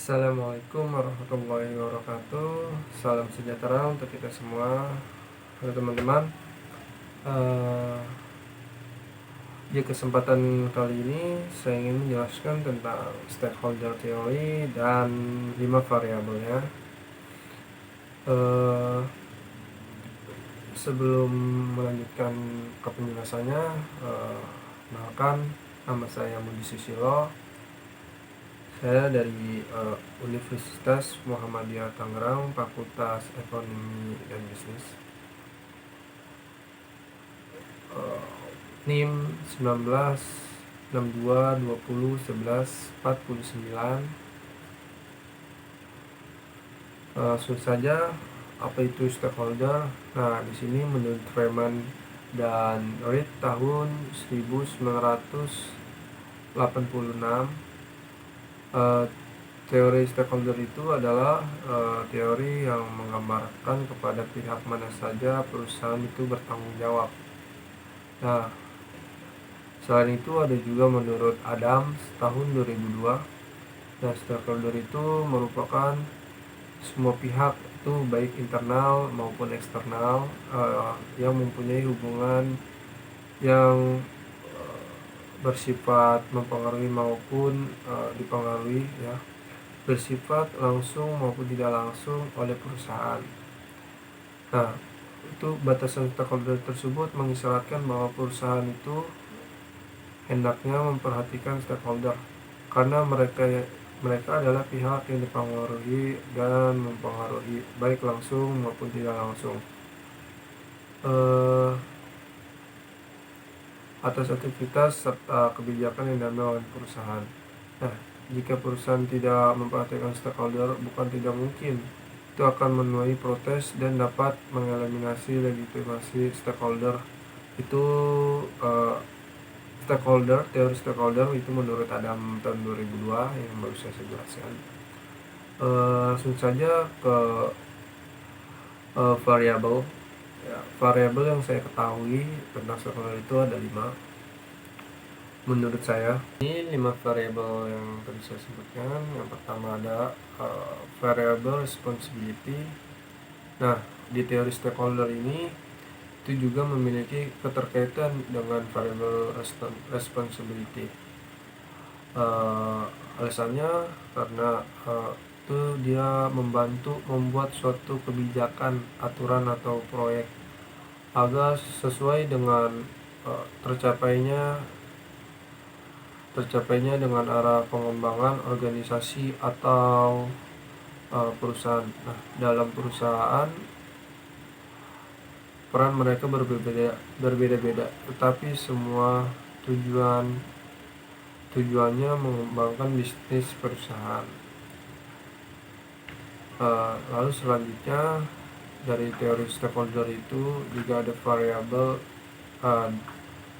Assalamualaikum warahmatullahi wabarakatuh. Salam sejahtera untuk kita semua. Halo teman-teman. Eh, Di kesempatan kali ini saya ingin menjelaskan tentang stakeholder theory dan 5 variabelnya. Eh, Sebelum melanjutkan ke penjelasannya, kenalkan, nama saya Budi Susilo. Saya dari Universitas Muhammadiyah Tangerang, Fakultas Ekonomi dan Bisnis. NIM 19 62 20 11 49. Langsung saja, apa itu stakeholder? Nah, di sini menurut Freeman dan Reed tahun 1986, teori stakeholder itu adalah teori yang menggambarkan kepada pihak mana saja perusahaan itu bertanggung jawab. Nah, selain itu ada juga menurut Adams tahun 2002. Nah, stakeholder itu merupakan semua pihak itu baik internal maupun eksternal yang mempunyai hubungan yang bersifat mempengaruhi maupun dipengaruhi, ya, bersifat langsung maupun tidak langsung oleh perusahaan. Nah, itu batasan stakeholder tersebut mengisyaratkan bahwa perusahaan itu hendaknya memperhatikan stakeholder karena mereka adalah pihak yang dipengaruhi dan mempengaruhi baik langsung maupun tidak langsung atas aktivitas serta kebijakan yang diambil oleh perusahaan. Nah, jika perusahaan tidak memperhatikan stakeholder, bukan tidak mungkin itu akan menuai protes dan dapat mengeliminasi legitimasi stakeholder. Itu teori stakeholder itu menurut Adam tahun 2002 yang baru saya jelaskan. Langsung saja ke variabel. Ya, variabel yang saya ketahui tentang stakeholder itu ada 5 menurut saya. Ini 5 variabel yang tadi saya sebutkan. Yang pertama ada variable responsibility. Nah, di teori stakeholder ini itu juga memiliki keterkaitan dengan variable responsibility. Alasannya karena itu dia membantu membuat suatu kebijakan, aturan atau proyek agar sesuai dengan tercapainya dengan arah pengembangan organisasi atau perusahaan. Nah, dalam perusahaan peran mereka berbeda-beda, tetapi semua tujuannya mengembangkan bisnis perusahaan. Lalu selanjutnya dari teori stakeholder itu juga ada variabel.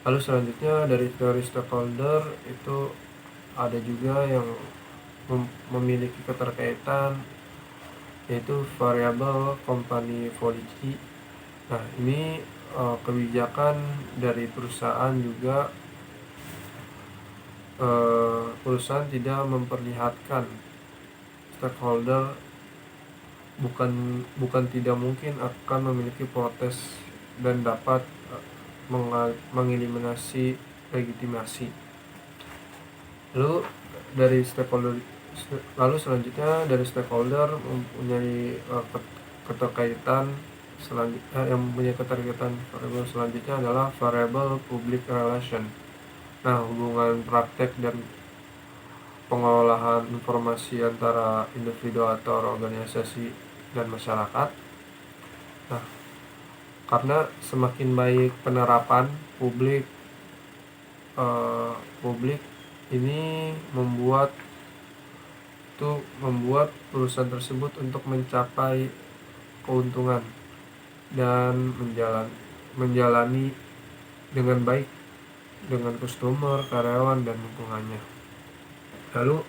Lalu selanjutnya dari teori stakeholder itu ada juga yang memiliki keterkaitan, yaitu variabel company policy. Nah, ini kebijakan dari perusahaan juga. Perusahaan tidak memperlihatkan stakeholder, bukan tidak mungkin akan memiliki protes dan dapat mengeliminasi legitimasi. Lalu selanjutnya dari stakeholder mempunyai keterkaitan selanjutnya. Yang mempunyai keterkaitan variabel selanjutnya adalah variabel public relation. Nah, hubungan praktek dan pengolahan informasi antara individu atau organisasi dan masyarakat. Nah, karena semakin baik penerapan publik ini membuat perusahaan tersebut untuk mencapai keuntungan dan menjalani dengan baik dengan customer, karyawan, dan lingkungannya. Lalu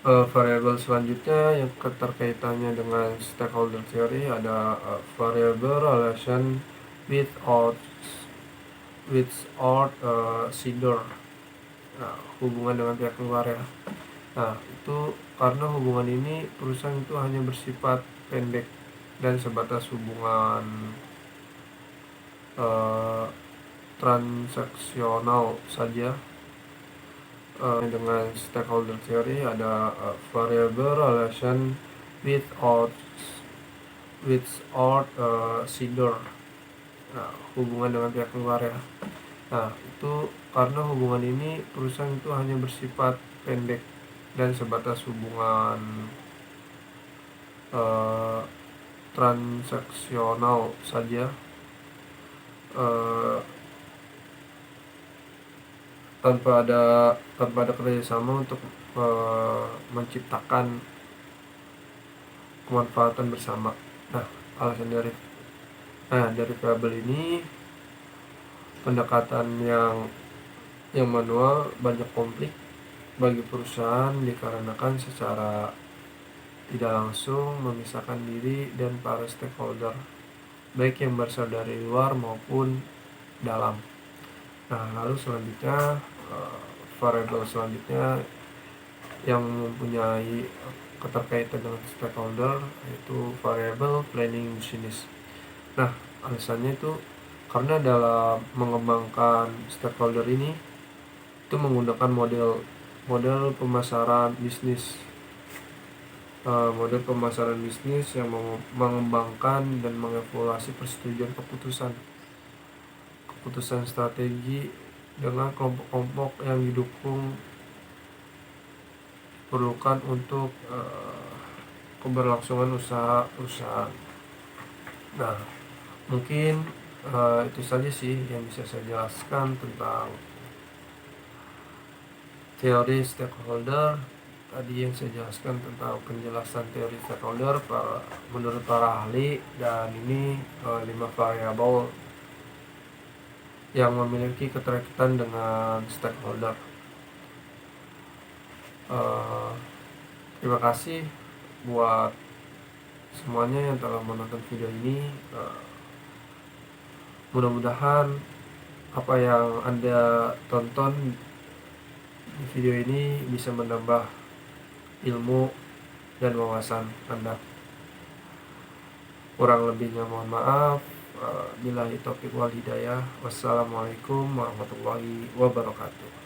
variabel selanjutnya yang keterkaitannya dengan stakeholder theory ada variable relation without seeder. Nah, hubungan dengan pihak luar, ya. Nah, itu karena hubungan ini perusahaan itu hanya bersifat pendek dan sebatas hubungan eh, transaksional saja. Dengan stakeholder theory ada variable relation without seeder. Nah, hubungan dengan pihak luar ya. Nah, itu karena hubungan ini perusahaan itu hanya bersifat pendek dan sebatas hubungan eh, transaksional saja. eh, tanpa ada kerjasama untuk menciptakan kemanfaatan bersama. Nah, alasan dari variabel ini, pendekatan yang manual banyak konflik bagi perusahaan dikarenakan secara tidak langsung memisahkan diri dan para stakeholder, baik yang berasal dari luar maupun dalam. Nah, lalu selanjutnya variabel selanjutnya yang mempunyai keterkaitan dengan stakeholder yaitu variable planning business. Nah, alasannya itu karena dalam mengembangkan stakeholder ini itu menggunakan model pemasaran bisnis yang mengembangkan dan mengevaluasi persetujuan keputusan strategi dengan kelompok-kelompok yang didukung perlukan untuk keberlangsungan usaha perusahaan. Nah, mungkin itu saja sih yang bisa saya jelaskan tentang teori stakeholder. Tadi yang saya jelaskan tentang penjelasan teori stakeholder menurut para ahli, dan ini 5 variabel yang memiliki keterkaitan dengan stakeholder. Terima kasih buat semuanya yang telah menonton video ini. Mudah-mudahan apa yang Anda tonton di video ini bisa menambah ilmu dan wawasan Anda. Kurang lebihnya mohon maaf. Billahi taufiq wal hidayah. Wassalamualaikum warahmatullahi wabarakatuh.